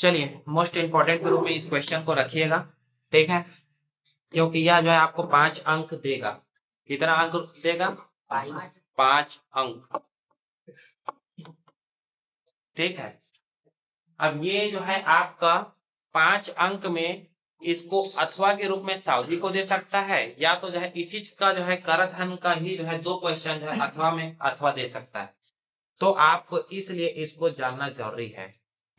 चलिए most important के रूप में इस क्वेश्चन को रखिएगा, ठीक है, क्योंकि यह जो है आपको 5 अंक देगा। कितना अंक देगा? 5 अंक, ठीक है। अब ये जो है आपका 5 अंक में इसको अथवा के रूप में सावधि को दे सकता है, या तो जो है इसी का जो है करधन का ही जो है 2 क्वेश्चन जो है अथवा में अथवा दे सकता है। तो आपको इसलिए इसको जानना जरूरी है,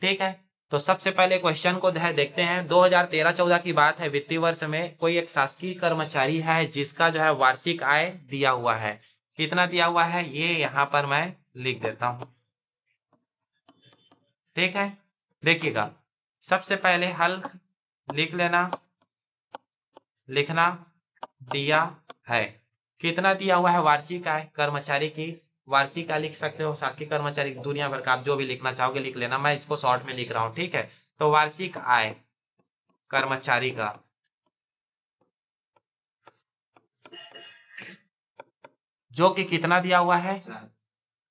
ठीक है। तो सबसे पहले क्वेश्चन को जो है देखते हैं। 2013-14 की बात है, वित्तीय वर्ष में कोई एक शासकीय कर्मचारी है जिसका जो है वार्षिक आय दिया हुआ है। कितना दिया हुआ है ये यहाँ पर मैं लिख देता हूं, ठीक है। देखिएगा, सबसे पहले हल लिख लेना, लिखना दिया है। कितना दिया हुआ है? वार्षिक आय कर्मचारी की वार्षिक आय लिख सकते हो, शासकीय कर्मचारी दुनिया भर का आप जो भी लिखना चाहोगे लिख लेना, मैं इसको शॉर्ट में लिख रहा हूं, ठीक है। तो वार्षिक आय कर्मचारी का जो कि कितना दिया हुआ है?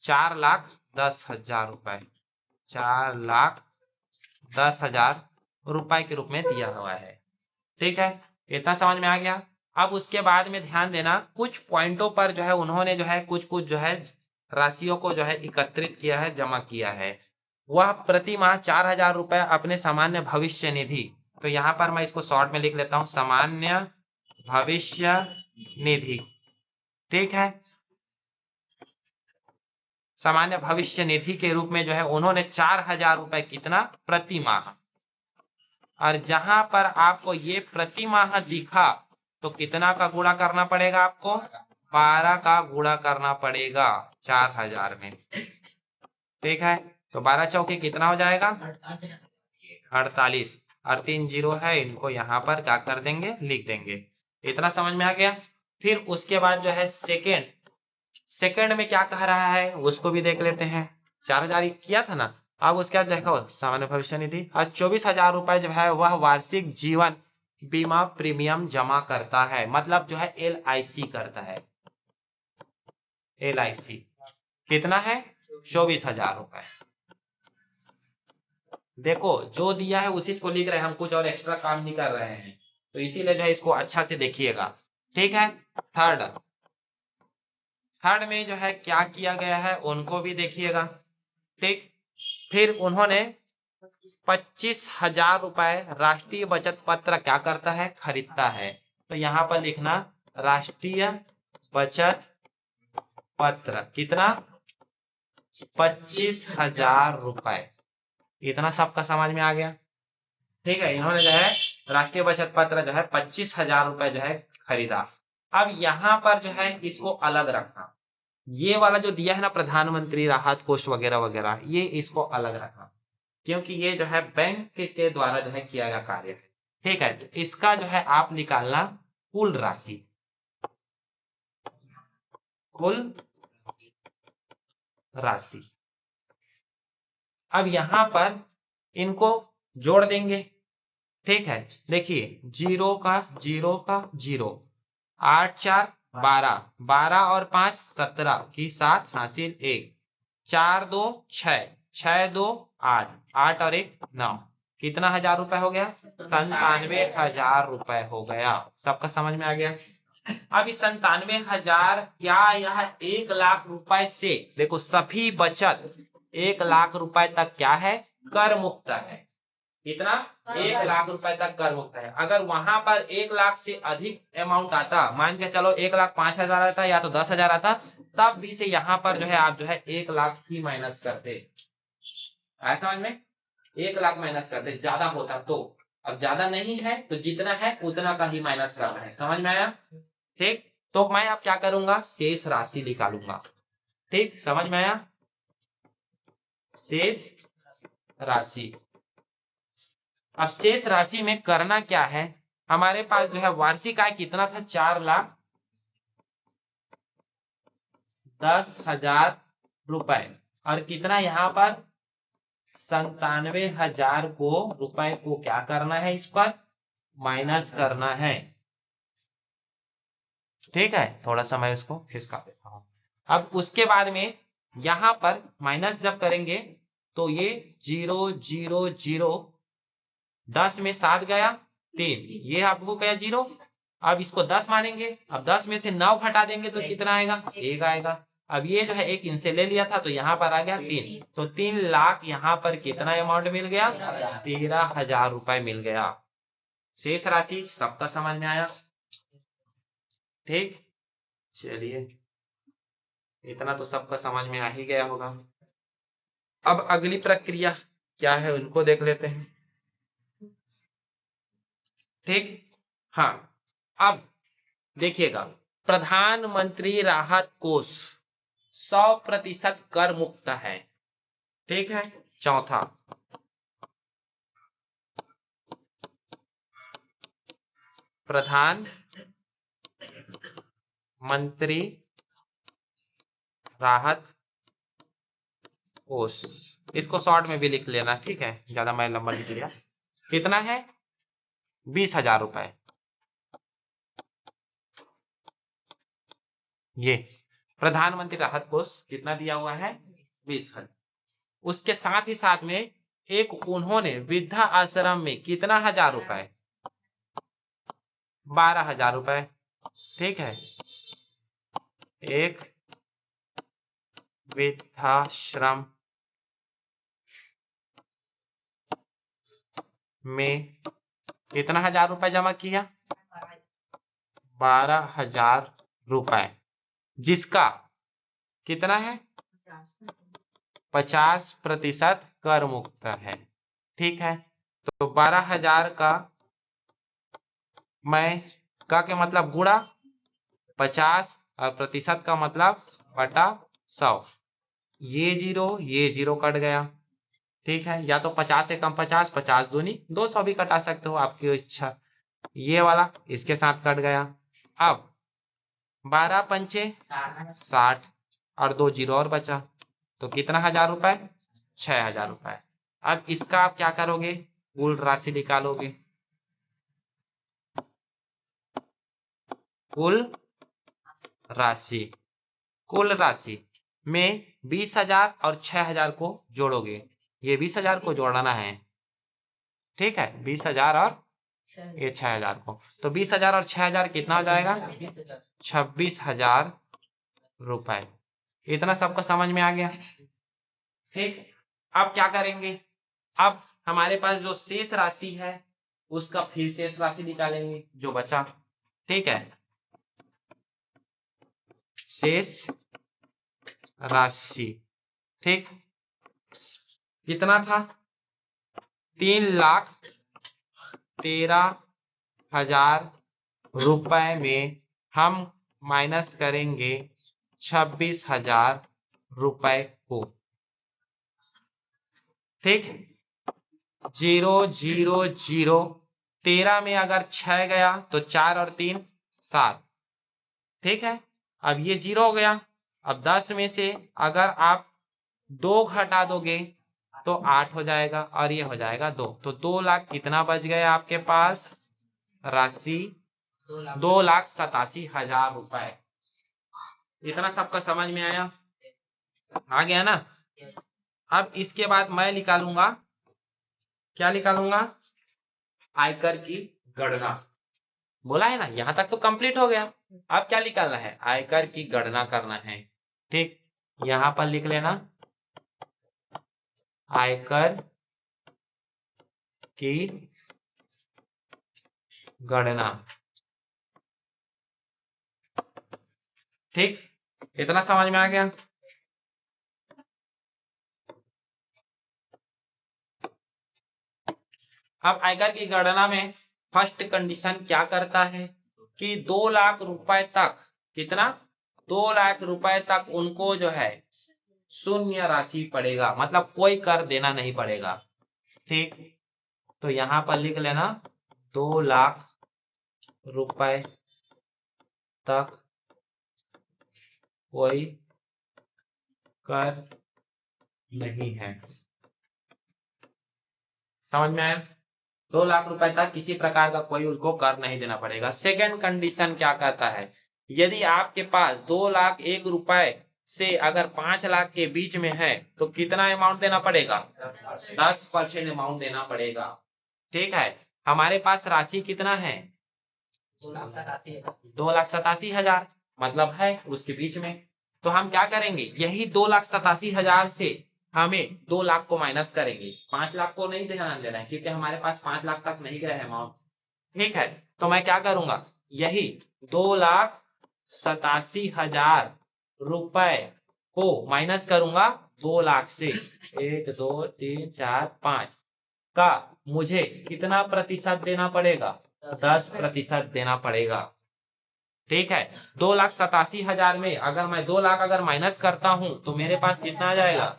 4,10,000 रुपए, 4,10,000 रुपए के रूप में दिया हुआ है, ठीक है। इतना समझ में आ गया। अब उसके बाद में ध्यान देना, कुछ पॉइंटों पर जो है उन्होंने जो है कुछ कुछ जो है राशियों को जो है एकत्रित किया है, जमा किया है। वह प्रति माह 4,000 रुपए अपने सामान्य भविष्य निधि, तो यहाँ पर मैं इसको शॉर्ट में लिख लेता हूं, सामान्य भविष्य निधि, ठीक है। सामान्य भविष्य निधि के रूप में जो है उन्होंने 4,000 रुपए कितना? प्रति माह। और जहां पर आपको ये प्रति माह दिखा तो कितना का गुणा करना पड़ेगा आपको? 12 का गुणा करना पड़ेगा 4,000 में, ठीक है। तो 12 चौके कितना हो जाएगा? 48, और 3 जीरो है, इनको यहाँ पर क्या कर देंगे? लिख देंगे। इतना समझ में आ गया। फिर उसके बाद जो है सेकेंड में क्या कह रहा है उसको भी देख लेते हैं। 4,000 किया था ना, अब उसके बाद देखो सामान्य भविष्य निधि, और 24,000 रुपए जो है वह वार्षिक जीवन बीमा प्रीमियम जमा करता है, मतलब जो है LIC करता है। LIC कितना है? 24,000 रुपए। देखो जो दिया है उसी को लिख रहे हैं हम, कुछ और एक्स्ट्रा काम नहीं कर रहे हैं, तो इसीलिए जो है इसको अच्छा से देखिएगा, ठीक है। थर्ड में जो है क्या किया गया है उनको भी देखिएगा, ठीक। फिर उन्होंने 25,000 रुपए राष्ट्रीय बचत पत्र क्या करता है? खरीदता है। तो यहाँ पर लिखना राष्ट्रीय बचत पत्र, कितना? 25,000 रुपए। इतना सबका समझ में आ गया, ठीक है। इन्होंने जो है राष्ट्रीय बचत पत्र जो है 25,000 रुपए जो है खरीदा। अब यहाँ पर जो है इसको अलग रखना, ये वाला जो दिया है ना प्रधानमंत्री राहत कोष वगैरह वगैरह, ये इसको अलग रखना, क्योंकि ये जो है बैंक के द्वारा जो है किया गया कार्य है, ठीक है। तो इसका जो है आप निकालना कुल राशि, कुल राशि। अब यहां पर इनको जोड़ देंगे, ठीक है। देखिए जीरो का जीरो का जीरो, 8 4 12, 12 और 5 17 की 7 हासिल 1, 4 2 6, 6 2 8, 8 और 1 9, कितना हजार रुपए हो गया? 97,000 रुपए हो गया। सबका समझ में आ गया। अब इस 97,000 क्या यह 1,00,000 रुपए से, देखो सभी बचत 1,00,000 रुपए तक क्या है? कर मुक्त है। कितना? 1,00,000 रुपए तक कर मुक्त है। अगर वहां पर 1,00,000 से अधिक अमाउंट आता, मान के चलो 1,05,000 आता या तो 10,000 आता, तब भी से यहाँ पर जो है आप जो है 1,00,000 ही माइनस करते, ऐसा समझ में? 1,00,000 माइनस करते, ज्यादा होता तो। अब ज्यादा नहीं है तो जितना है उतना का ही माइनस करना है, समझ में आया? ठीक। तो मैं अब क्या करूंगा? शेष राशि निकालूंगा, ठीक। समझ में आया? शेष राशि। अब शेष राशि में करना क्या है, हमारे पास जो है वार्षिक आय कितना था? 4,10,000 रुपए, और कितना यहाँ पर? 97,000 को रुपए को क्या करना है? इस पर माइनस करना है, ठीक है। थोड़ा सा मैं इसको खिसका देता हूं। अब उसके बाद में यहां पर माइनस जब करेंगे तो ये 0 0 0 10 में 7 गया 3, ये आपको गया 0। अब इसको 10 मानेंगे, अब 10 में से 9 घटा देंगे तो कितना आएगा, 1 आएगा। अब ये जो है 1 इनसे ले लिया था तो यहाँ पर आ गया 3, तो 3 लाख यहाँ पर कितना अमाउंट मिल गया, 13,000 रुपए मिल गया। शेष राशि सबका समझ में आया, ठीक। चलिए, इतना तो सबका समझ में आ ही गया होगा। अब अगली प्रक्रिया क्या है उनको देख लेते हैं, ठीक। हाँ, अब देखिएगा, प्रधानमंत्री राहत कोष 100% कर मुक्त है, ठीक है। चौथा, प्रधान मंत्री राहत कोष, इसको शॉर्ट में भी लिख लेना, ठीक है, ज्यादा मैं लंबा लिख लिया। कितना है, 20,000 रुपए। ये प्रधानमंत्री राहत कोष कितना दिया हुआ है, 20,000। उसके साथ ही साथ में एक उन्होंने वृद्धा आश्रम में कितना 1,000 रुपए, 12,000 रुपए, ठीक है। एक वृद्धाश्रम में कितना 1,000 रुपए जमा किया, 12,000 रुपए, जिसका कितना है, 50% कर मुक्त है, ठीक है। तो 12,000 का मैं का के मतलब गुणा 50 और प्रतिशत का मतलब बटा 100, ये 0 कट गया, ठीक है। या तो 50 से कम 50, 50 दूनी 200 भी कटा सकते हो, आपकी इच्छा। ये वाला इसके साथ कट गया। अब 12 पंचे 60 और 2 0 और बचा, तो कितना 1,000 रुपए, 6,000 रुपए। अब इसका आप क्या करोगे, कुल राशि निकालोगे, कुल राशि में 20,000 और 6,000 को जोड़ोगे, ये 20,000 को जोड़ना है, ठीक है, 20,000 और ये 6,000 को, तो 20,000 और 6,000 कितना हो जाएगा, 26,000 रुपए। इतना सबको समझ में आ गया, ठीक। अब क्या करेंगे, अब हमारे पास जो शेष राशि है उसका फिर शेष राशि निकालेंगे जो बचा, ठीक है। शेष राशि, ठीक, कितना था, 3,13,000 रुपए में हम माइनस करेंगे 26,000 रुपए को, ठीक। 0 0 0, 13 में अगर 6 गया तो 4 और 3 7, ठीक है। अब ये 0 हो गया। अब 10 में से अगर आप 2 घटा दोगे तो 8 हो जाएगा और ये हो जाएगा 2, तो 2 लाख कितना बच गया आपके पास, राशि 2,87,000 रुपए। इतना सबका समझ में आया, आ गया ना। अब इसके बाद मैं निकालूंगा, क्या निकालूंगा, आयकर की गणना। बोला है ना, यहां तक तो कंप्लीट हो गया। अब क्या निकालना है, आयकर की गणना करना है, ठीक। यहां पर लिख लेना, आयकर की गणना, ठीक। इतना समझ में आ गया। अब आयकर की गणना में फर्स्ट कंडीशन क्या करता है कि 2 लाख रुपए तक, कितना, 2 लाख रुपए तक उनको जो है शून्य राशि पड़ेगा, मतलब कोई कर देना नहीं पड़ेगा, ठीक। तो यहां पर लिख लेना 2 लाख रुपए तक कोई कर नहीं है, समझ में आया। 2 लाख रुपए तक किसी प्रकार का कोई उनको कर नहीं देना पड़ेगा। सेकेंड कंडीशन क्या कहता है, यदि आपके पास 2,01,000 से अगर 5 लाख के बीच में है तो कितना अमाउंट देना पड़ेगा, 10% अमाउंट देना पड़ेगा, ठीक है, हमारे पास राशि कितना है? 2,87,000 मतलब है उसके बीच में। तो हम क्या करेंगे, यही 2,87,000 से हमें 2 लाख को माइनस करेंगे, 5 लाख को नहीं ध्यान देना है क्योंकि हमारे पास 5 लाख तक नहीं गया है अमाउंट। ठीक है, तो मैं क्या करूंगा, यही 2,87,000 रुपए को माइनस करूंगा 2 लाख से, 1 2 3 4 5 का मुझे कितना प्रतिशत देना पड़ेगा? 10% देना पड़ेगा। ठीक है, 2,87,000 में अगर मैं 2 लाख अगर माइनस करता हूं तो मेरे पास कितना आ जाएगा?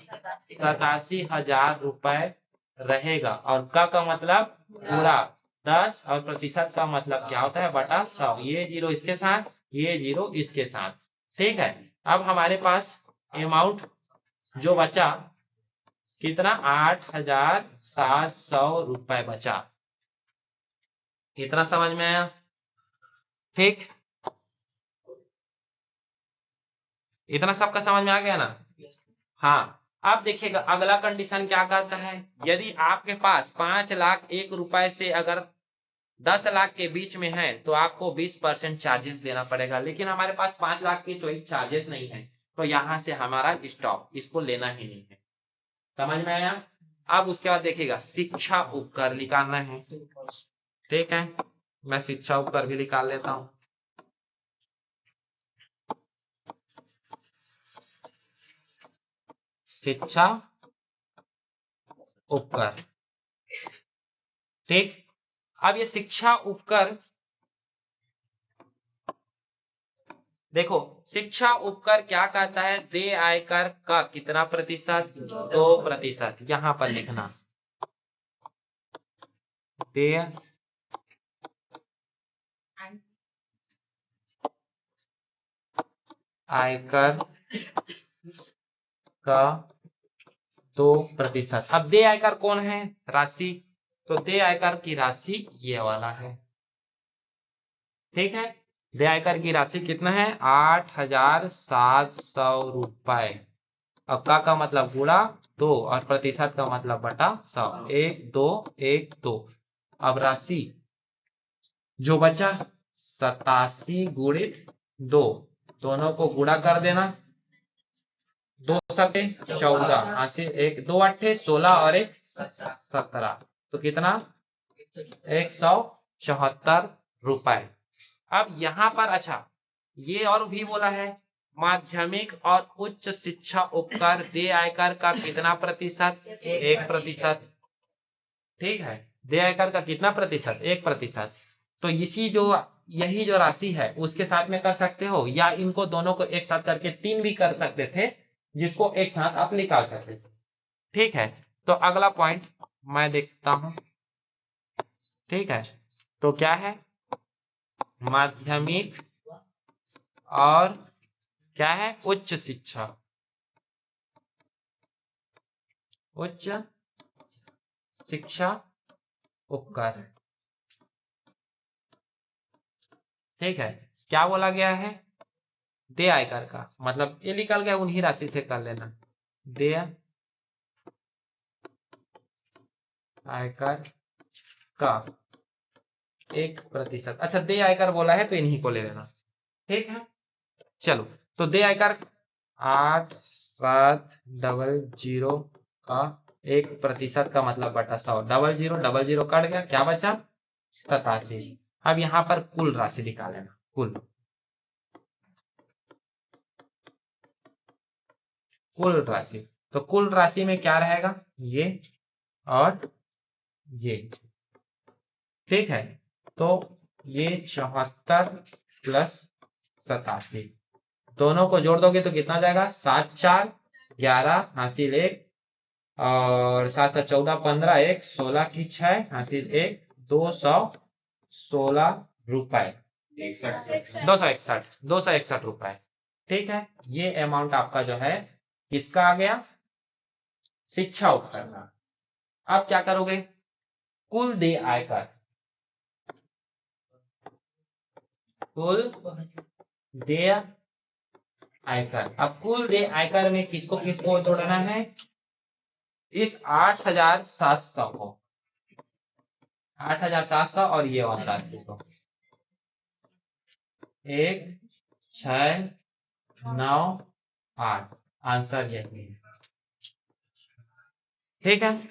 87,000 रुपए रहेगा। और का मतलब पूरा 10 और प्रतिशत का मतलब क्या होता है? बटा 100। ये जीरो इसके साथ, ये जीरो इसके साथ। ठीक है, अब हमारे पास अमाउंट जो बचा कितना? 8,700 रुपए बचा। कितना समझ में आया? ठीक, इतना सबका समझ में आ गया ना? हाँ, अब देखिएगा अगला कंडीशन क्या कहता है, यदि आपके पास 5,01,000 से अगर 10 लाख के बीच में है तो आपको 20% चार्जेस देना पड़ेगा, लेकिन हमारे पास 5 लाख के कोई चार्जेस नहीं है, तो यहां से हमारा स्टॉप, इसको लेना ही नहीं है। समझ में आया? अब उसके बाद देखिएगा शिक्षा उपकर निकालना है। ठीक है, मैं शिक्षा उपकर भी निकाल लेता हूं। शिक्षा उपकर। ठीक, अब ये शिक्षा उपकर देखो, शिक्षा उपकर क्या कहता है? देय आयकर का कितना प्रतिशत? 2%। यहां पर लिखना देय आयकर का 2%। अब देय आयकर कौन है? राशि। तो देय आयकर की राशि ये वाला है। ठीक है, देय आयकर की राशि कितना है? 8,700 रुपए। अब का मतलब गुणा 2 और प्रतिशत का मतलब बटा 100। 1 2 1 2। अब राशि जो बचा 87 गुणित 2, दोनों को गुणा कर देना। 2 सते 14, 80 1 2 8 16 और 1 17, तो कितना? 174 रुपए। अब यहाँ पर अच्छा, ये और भी बोला है माध्यमिक और उच्च शिक्षा उपकर देय आयकर का कितना प्रतिशत? 1%। ठीक है, देय आयकर का कितना प्रतिशत? 1%। तो इसी जो यही जो राशि है उसके साथ में कर सकते हो, या इनको दोनों को एक साथ करके 3 भी कर सकते थे, जिसको एक साथ आप निकाल सकते थे। ठीक है, तो अगला पॉइंट मैं देखता हूं। ठीक है, तो क्या है? माध्यमिक और क्या है? उच्च शिक्षा, उच्च शिक्षा उपकर। ठीक है, क्या बोला गया है? देय आयकर का मतलब ये निकल गया, उन्हीं राशि से कर लेना। देय आयकर का 1%। अच्छा, देय आयकर बोला है तो इन्हीं को ले लेना। ठीक है, चलो, तो देय आयकर 8,700 का 1% का मतलब बटा 100। 00 कट गया, क्या बचा? 87। अब यहाँ पर कुल राशि निकाल लेना। कुल राशि, तो कुल राशि में क्या रहेगा? ये और ये। ठीक है, तो ये 74 प्लस 87, दोनों को जोड़ दोगे तो कितना जाएगा? 7 4 11 हासिल 1 और 7 7 14 15 1 16 की 6 हासिल 1 216 रुपए। 261 रुपए। ठीक है, ये अमाउंट आपका जो है किसका आ गया? शिक्षा उपकर का। अब क्या करोगे? कुल देय आयकर, कुल देय आयकर। अब कुल देय आयकर में किसको किसको जोड़ना है? इस 8,700 को 8,700 और ये वाला राशि को 1698। आंसर यही है। ठीक है,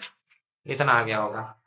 इतना आ गया होगा।